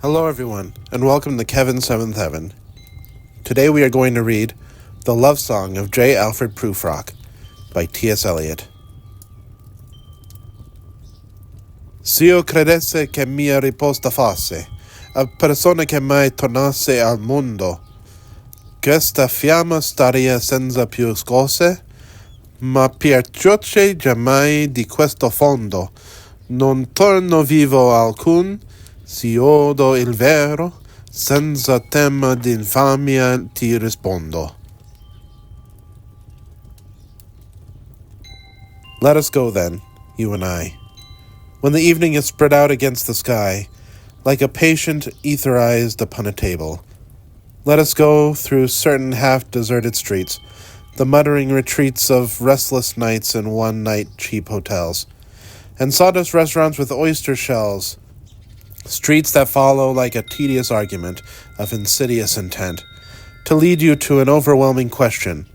Hello everyone, and welcome to Kevin 7th Heaven. Today we are going to read The Love Song of J. Alfred Prufrock by T.S. Eliot. S'io credesse che mia risposta fosse a persona che mai tornasse al mondo, questa fiamma staria senza più scosse, ma perciò che giammai di questo fondo non torno vivo alcun, si odo il vero, senza tema d'infamia ti rispondo. Let us go then, you and I, when the evening is spread out against the sky, like a patient etherized upon a table. Let us go through certain half-deserted streets, the muttering retreats of restless nights in one-night cheap hotels, and sawdust restaurants with oyster shells, streets that follow like a tedious argument of insidious intent, to lead you to an overwhelming question.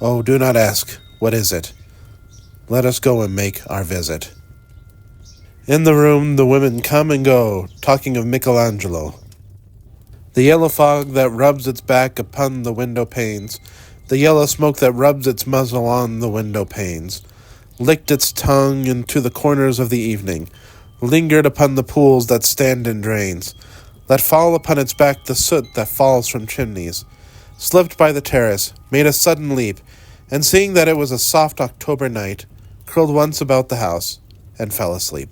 Oh, do not ask, what is it? Let us go and make our visit. In the room the women come and go, talking of Michelangelo. The yellow fog that rubs its back upon the window panes, the yellow smoke that rubs its muzzle on the window panes, licked its tongue into the corners of the evening, lingered upon the pools that stand in drains, let fall upon its back the soot that falls from chimneys, slipped by the terrace, made a sudden leap, and seeing that it was a soft October night, curled once about the house, and fell asleep.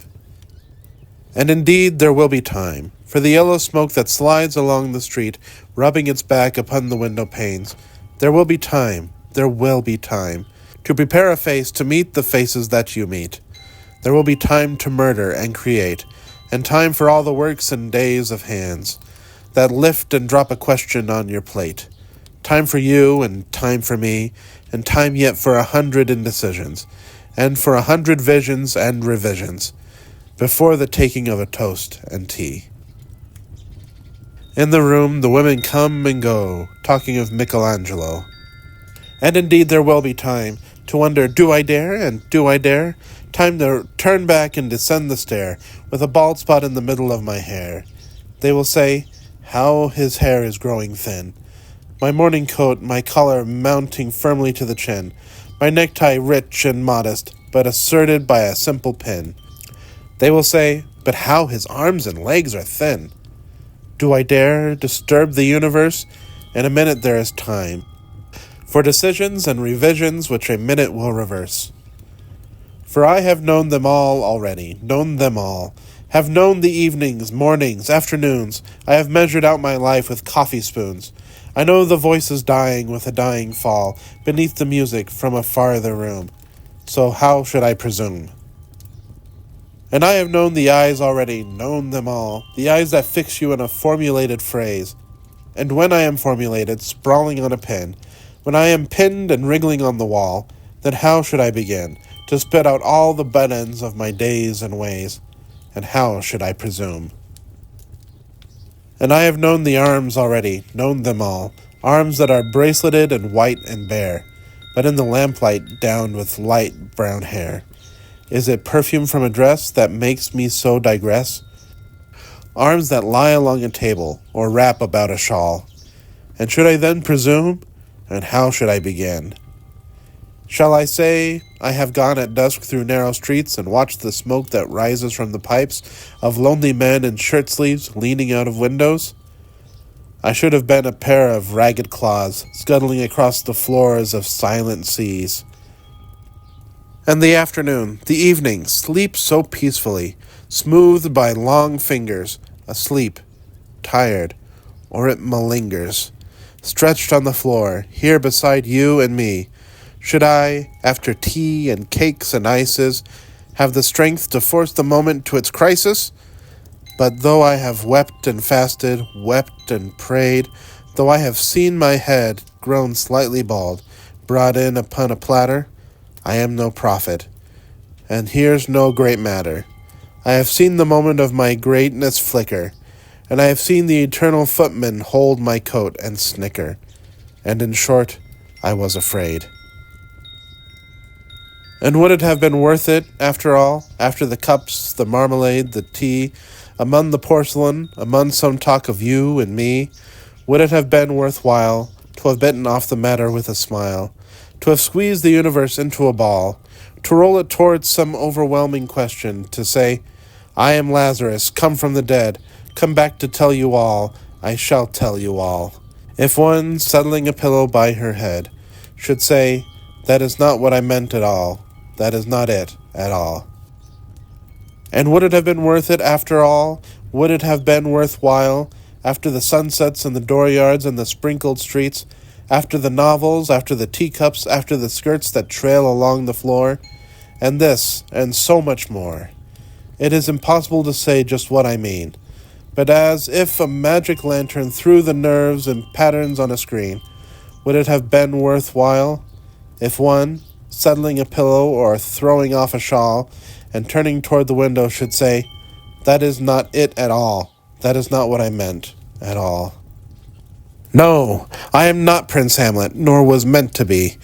And indeed there will be time, for the yellow smoke that slides along the street, rubbing its back upon the window panes, there will be time, to prepare a face to meet the faces that you meet. There will be time to murder and create, and time for all the works and days of hands that lift and drop a question on your plate. Time for you, and time for me, and time yet for 100 indecisions, and for 100 visions and revisions, before the taking of a toast and tea. In the room the women come and go, talking of Michelangelo. And indeed there will be time to wonder, do I dare, and do I dare? Time to turn back and descend the stair, with a bald spot in the middle of my hair. They will say, how his hair is growing thin. My morning coat, my collar mounting firmly to the chin, my necktie rich and modest, but asserted by a simple pin. They will say, but how his arms and legs are thin. Do I dare disturb the universe? In a minute there is time for decisions and revisions which a minute will reverse. For I have known them all already, known them all, have known the evenings, mornings, afternoons. I have measured out my life with coffee spoons. I know the voices dying with a dying fall beneath the music from a farther room. So how should I presume? And I have known the eyes already, known them all, the eyes that fix you in a formulated phrase. And when I am formulated, sprawling on a pen, when I am pinned and wriggling on the wall, then how should I begin to spit out all the butt ends of my days and ways? And how should I presume? And I have known the arms already, known them all, arms that are braceleted and white and bare, but in the lamplight downed with light brown hair. Is it perfume from a dress that makes me so digress? Arms that lie along a table, or wrap about a shawl. And should I then presume? And how should I begin? Shall I say I have gone at dusk through narrow streets and watched the smoke that rises from the pipes of lonely men in shirt-sleeves leaning out of windows? I should have been a pair of ragged claws scuttling across the floors of silent seas. And the afternoon, the evening, sleeps so peacefully, smoothed by long fingers, asleep, tired, or it malingers, stretched on the floor, here beside you and me. Should I, after tea and cakes and ices, have the strength to force the moment to its crisis? But though I have wept and fasted, wept and prayed, though I have seen my head, grown slightly bald, brought in upon a platter, I am no prophet, and here's no great matter. I have seen the moment of my greatness flicker, and I have seen the eternal footman hold my coat and snicker, and in short, I was afraid. And would it have been worth it, after all, after the cups, the marmalade, the tea, Among the porcelain, among some talk of you and me, would it have been worthwhile to have bitten off the matter with a smile, to have squeezed the universe into a ball, to roll it towards some overwhelming question, to say, I am Lazarus, come from the dead, come back to tell you all, I shall tell you all. If one, settling a pillow by her head, should say, that is not what I meant at all, that is not it at all. And would it have been worth it after all? Would it have been worthwhile, after the sunsets and the dooryards and the sprinkled streets, after the novels, after the teacups, after the skirts that trail along the floor, and this, and so much more? It is impossible to say just what I mean, but as if a magic lantern threw the nerves and patterns on a screen, would it have been worthwhile if one, settling a pillow or throwing off a shawl and turning toward the window should say, that is not it at all, that is not what I meant at all. No, I am not Prince Hamlet, nor was meant to be.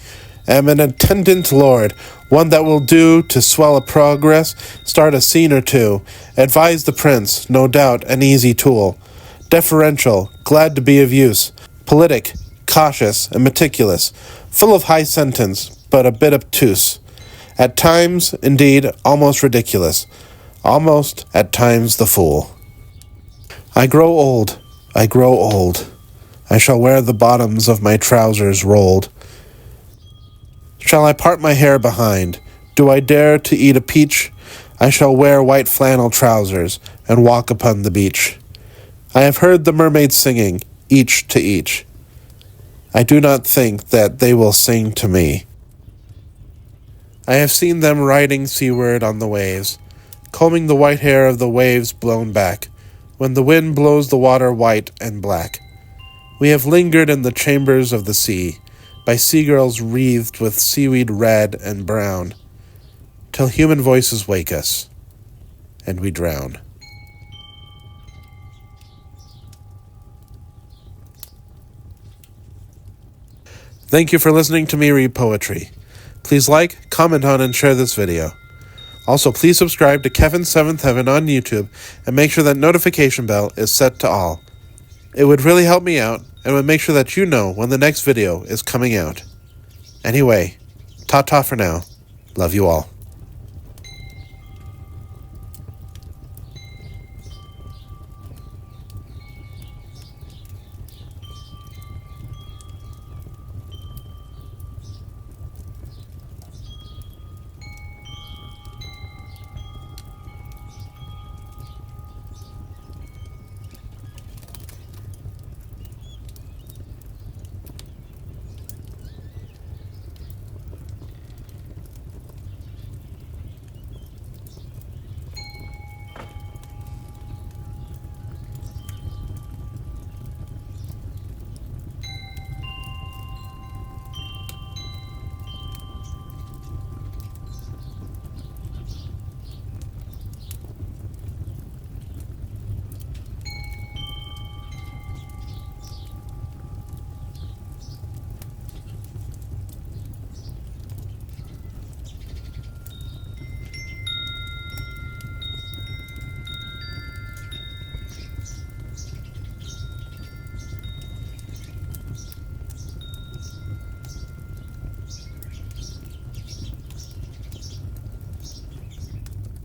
Am an attendant lord, one that will do to swell a progress, start a scene or two, advise the prince, no doubt an easy tool, deferential, glad to be of use, politic, cautious, and meticulous, full of high sentence, but a bit obtuse, at times, indeed, almost ridiculous, almost, at times, the fool. I grow old, I grow old. I shall wear the bottoms of my trousers rolled. Shall I part my hair behind? Do I dare to eat a peach? I shall wear white flannel trousers and walk upon the beach. I have heard the mermaids singing, each to each. I do not think that they will sing to me. I have seen them riding seaward on the waves, combing the white hair of the waves blown back, when the wind blows the water white and black. We have lingered in the chambers of the sea, by seagulls wreathed with seaweed red and brown, till human voices wake us, and we drown. Thank you for listening to me read poetry. Please like, comment on, and share this video. Also, please subscribe to Kevin's Seventh Heaven on YouTube and make sure that notification bell is set to all. It would really help me out and would make sure that you know when the next video is coming out. Anyway, ta-ta for now. Love you all.